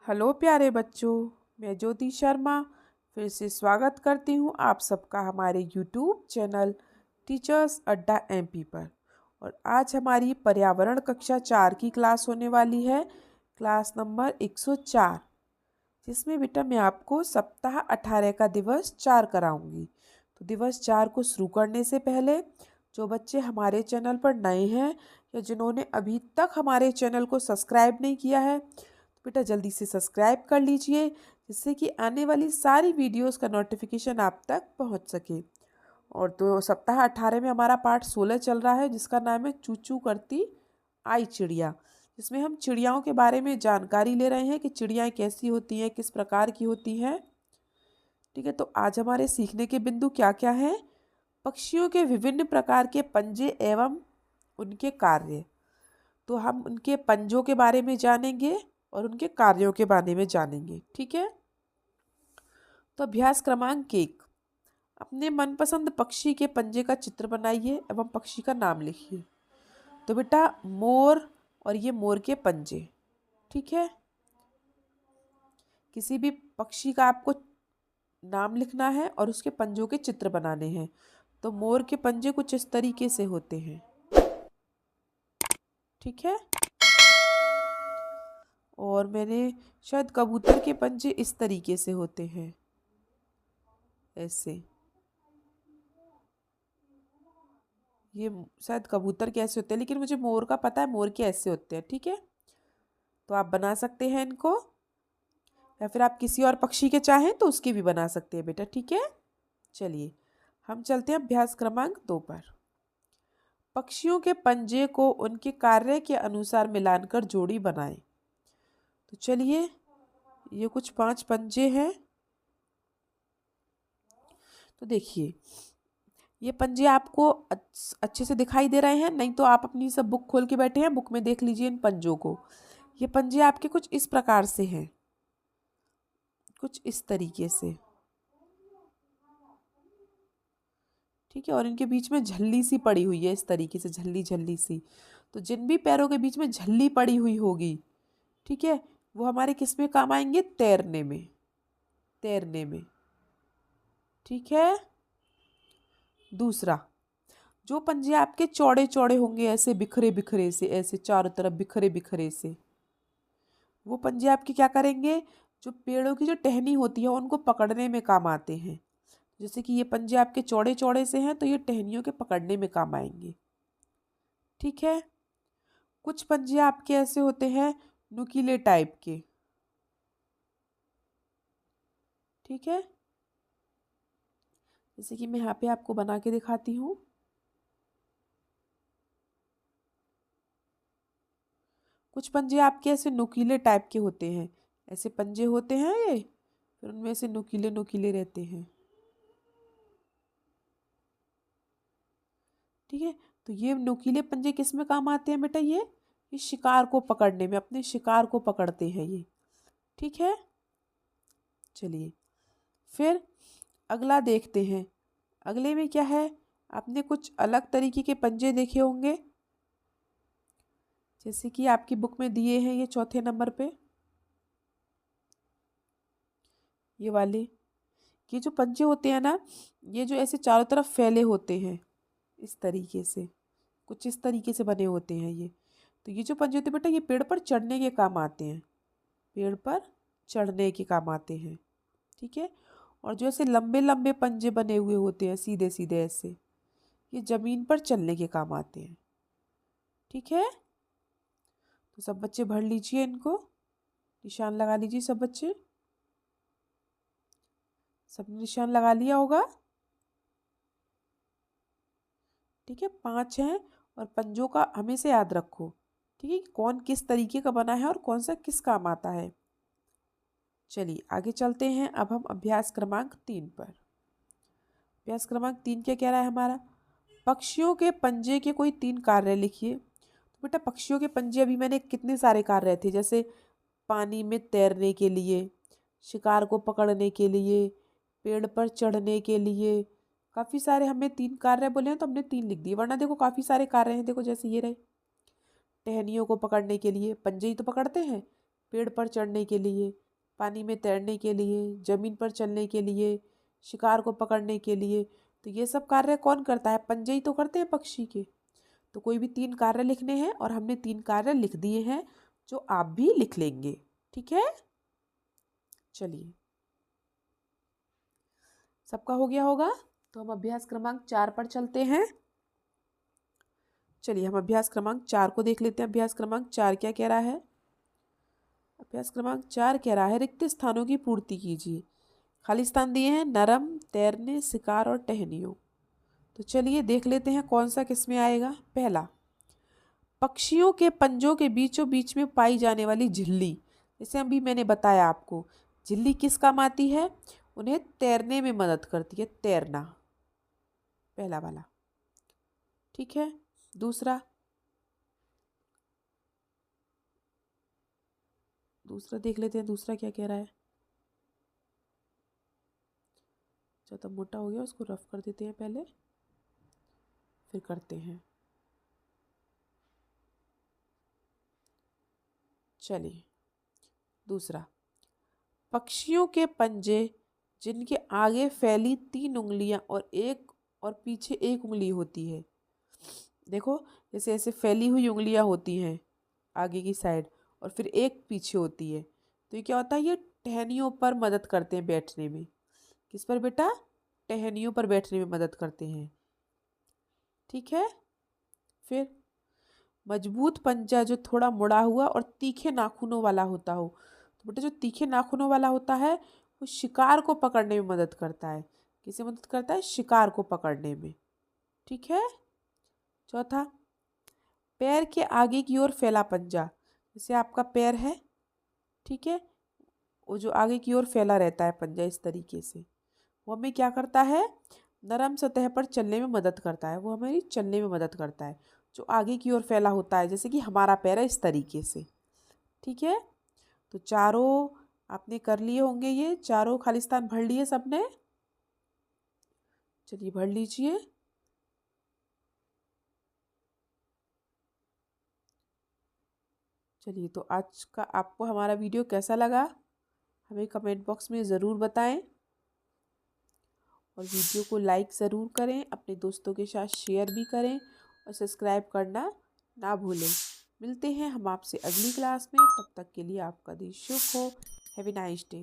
Hello प्यारे बच्चों, मैं ज्योति शर्मा फिर से स्वागत करती हूँ आप सबका हमारे यूट्यूब चैनल टीचर्स अड्डा एमपी पर। और आज हमारी पर्यावरण कक्षा 4 की क्लास होने वाली है, क्लास नंबर 104, जिसमें बेटा मैं आपको सप्ताह 18 का दिवस 4 कराऊंगी। तो दिवस 4 को शुरू करने से पहले जो बच्चे हमारे चैनल पर नए हैं या जिन्होंने अभी तक हमारे चैनल को सब्सक्राइब नहीं किया है, तो बेटा जल्दी से सब्सक्राइब कर लीजिए, जिससे कि आने वाली सारी वीडियोस का नोटिफिकेशन आप तक पहुंच सके। और तो सप्ताह 18 में हमारा पाठ 16 चल रहा है, जिसका नाम है चू चू करती आई चिड़िया, जिसमें हम चिड़ियाओं के बारे में जानकारी ले रहे हैं कि चिड़ियाएँ कैसी होती हैं, किस प्रकार की होती हैं। ठीक है, तो आज हमारे सीखने के बिंदु क्या क्या हैं? पक्षियों के विभिन्न प्रकार के पंजे एवं उनके कार्य। तो हम उनके पंजों के बारे में जानेंगे और उनके कार्यों के बारे में जानेंगे। ठीक है, तो अभ्यास क्रमांक 1, अपने मनपसंद पक्षी के पंजे का चित्र बनाइए एवं पक्षी का नाम लिखिए। तो बेटा मोर, और ये मोर के पंजे। ठीक है, किसी भी पक्षी का आपको नाम लिखना है और उसके पंजों के चित्र बनाने हैं। तो मोर के पंजे कुछ इस तरीके से होते हैं। ठीक है, और मैंने शायद कबूतर के पंजे इस तरीके से होते हैं, ऐसे। ये शायद कबूतर के ऐसे होते हैं, लेकिन मुझे मोर का पता है, मोर के ऐसे होते हैं। ठीक है, तो आप बना सकते हैं इनको, या फिर आप किसी और पक्षी के चाहें तो उसके भी बना सकते हैं बेटा। ठीक है, चलिए हम चलते हैं अभ्यास क्रमांक 2 पर। पक्षियों के पंजे को उनके कार्य के अनुसार मिलाकर जोड़ी बनाएं। तो चलिए, ये कुछ 5 पंजे हैं। तो देखिए, ये पंजे आपको अच्छे से दिखाई दे रहे हैं? नहीं तो आप अपनी सब बुक खोल के बैठे हैं, बुक में देख लीजिए इन पंजों को। ये पंजे आपके कुछ इस प्रकार से हैं, कुछ इस तरीके से। ठीक है, और इनके बीच में झल्ली सी पड़ी हुई है, इस तरीके से झल्ली झल्ली सी। तो जिन भी पैरों के बीच में झल्ली पड़ी हुई होगी, ठीक है, वो हमारे किस में काम आएंगे? तैरने में, तैरने में। ठीक है, दूसरा, जो पंजे आपके चौड़े चौड़े होंगे, ऐसे बिखरे बिखरे से, ऐसे चारों तरफ बिखरे बिखरे से, वो पंजे आपके क्या करेंगे? जो पेड़ों की जो टहनी होती है उनको पकड़ने में काम आते हैं। जैसे कि ये पंजे आपके चौड़े चौड़े से हैं, तो ये टहनियों के पकड़ने में काम आएंगे। ठीक है, कुछ पंजे आपके ऐसे होते हैं नुकीले टाइप के। ठीक है, जैसे कि मैं यहाँ पे आपको बना के दिखाती हूँ। कुछ पंजे आपके ऐसे नुकीले टाइप के होते हैं, ऐसे पंजे होते हैं ये, फिर उनमें से नुकीले नुकीले रहते हैं। ठीक है, तो ये नुकीले पंजे किस में काम आते हैं बेटा? ये शिकार को पकड़ने में, अपने शिकार को पकड़ते हैं ये। ठीक है, चलिए फिर अगला देखते हैं। अगले में क्या है? आपने कुछ अलग तरीके के पंजे देखे होंगे, जैसे कि आपकी बुक में दिए हैं ये चौथे नंबर पे, ये वाले। ये जो पंजे होते हैं ना, ये जो ऐसे चारों तरफ फैले होते हैं, इस तरीके से, कुछ इस तरीके से बने होते हैं ये। तो ये जो पंजे होते हैं बेटा, ये पेड़ पर चढ़ने के काम आते हैं, पेड़ पर चढ़ने के काम आते हैं। ठीक है, और जो ऐसे लंबे लंबे पंजे बने हुए होते हैं सीधे सीधे ऐसे, ये जमीन पर चलने के काम आते हैं। ठीक है, तो सब बच्चे भर लीजिए इनको, निशान लगा लीजिए सब बच्चे। सबने निशान लगा लिया होगा? ठीक है, 5 हैं, और पंजों का हमेशा याद रखो। ठीक है, कौन किस तरीके का बना है और कौन सा किस काम आता है। चलिए आगे चलते हैं, अब हम अभ्यास क्रमांक 3 पर। अभ्यास क्रमांक 3 क्या कह रहा है हमारा? पक्षियों के पंजे के कोई 3 कार्य लिखिए। तो बेटा पक्षियों के पंजे, अभी मैंने कितने सारे कार्य थे, जैसे पानी में तैरने के लिए, शिकार को पकड़ने के लिए, पेड़ पर चढ़ने के लिए, काफ़ी सारे हमें 3 कार्य बोले हैं, तो हमने 3 लिख दिए। वरना देखो काफ़ी सारे कार्य हैं, देखो जैसे ये रहे, टहनियों को पकड़ने के लिए पंजे ही तो पकड़ते हैं, पेड़ पर चढ़ने के लिए, पानी में तैरने के लिए, ज़मीन पर चलने के लिए, शिकार को पकड़ने के लिए। तो ये सब कार्य कौन करता है? पंजे ही तो करते हैं पक्षी के। तो कोई भी 3 कार्य लिखने हैं और हमने 3 कार्य लिख दिए हैं, जो आप भी लिख लेंगे। ठीक है, चलिए, सबका हो गया होगा। तो हम अभ्यास क्रमांक 4 पर चलते हैं। चलिए, हम अभ्यास क्रमांक 4 को देख लेते हैं। अभ्यास क्रमांक 4 क्या कह रहा है? अभ्यास क्रमांक 4 कह रहा है रिक्त स्थानों की पूर्ति कीजिए। खाली स्थान दिए हैं नरम, तैरने, शिकार और टहनियों। तो चलिए देख लेते हैं कौन सा किसमें आएगा। पहला, पक्षियों के पंजों के बीचों बीच में पाई जाने वाली झिल्ली। जैसे अभी मैंने बताया आपको, झिल्ली किस काम आती है? उन्हें तैरने में मदद करती है, तैरना, पहला वाला। ठीक है, दूसरा देख लेते हैं, दूसरा क्या कह रहा है। ज़्यादा मोटा हो गया, उसको रफ कर देते हैं पहले, फिर करते हैं। चलिए, दूसरा, पक्षियों के पंजे जिनके आगे फैली 3 उंगलियां और पीछे 1 उंगली होती है। देखो, जैसे ऐसे फैली हुई उंगलियां होती हैं आगे की साइड और फिर एक पीछे होती है। तो ये क्या होता है? ये टहनियों पर मदद करते हैं बैठने में। किस पर बेटा? टहनियों पर बैठने में मदद करते हैं। ठीक है, फिर मजबूत पंजा जो थोड़ा मुड़ा हुआ और तीखे नाखूनों वाला होता हो। तो बेटा, जो तीखे नाखूनों वाला होता है वो शिकार को पकड़ने में मदद करता है। किसे मदद करता है? शिकार को पकड़ने में। ठीक है, चौथा, पैर के आगे की ओर फैला पंजा। जैसे आपका पैर है, ठीक है, वो जो आगे की ओर फैला रहता है पंजा इस तरीके से, वो हमें क्या करता है? नरम सतह पर चलने में मदद करता है। वो हमें चलने में मदद करता है, जो आगे की ओर फैला होता है, जैसे कि हमारा पैर है, इस तरीके से। ठीक है, तो चारों आपने कर लिए होंगे, ये चारों खाली स्थान भर लिए सबने। चलिए, भर लीजिए। चलिए, तो आज का आपको हमारा वीडियो कैसा लगा हमें कमेंट बॉक्स में ज़रूर बताएं, और वीडियो को लाइक ज़रूर करें, अपने दोस्तों के साथ शेयर भी करें और सब्सक्राइब करना ना भूलें। मिलते हैं हम आपसे अगली क्लास में, तब तक के लिए आपका दिन शुभ हो। Have a nice day.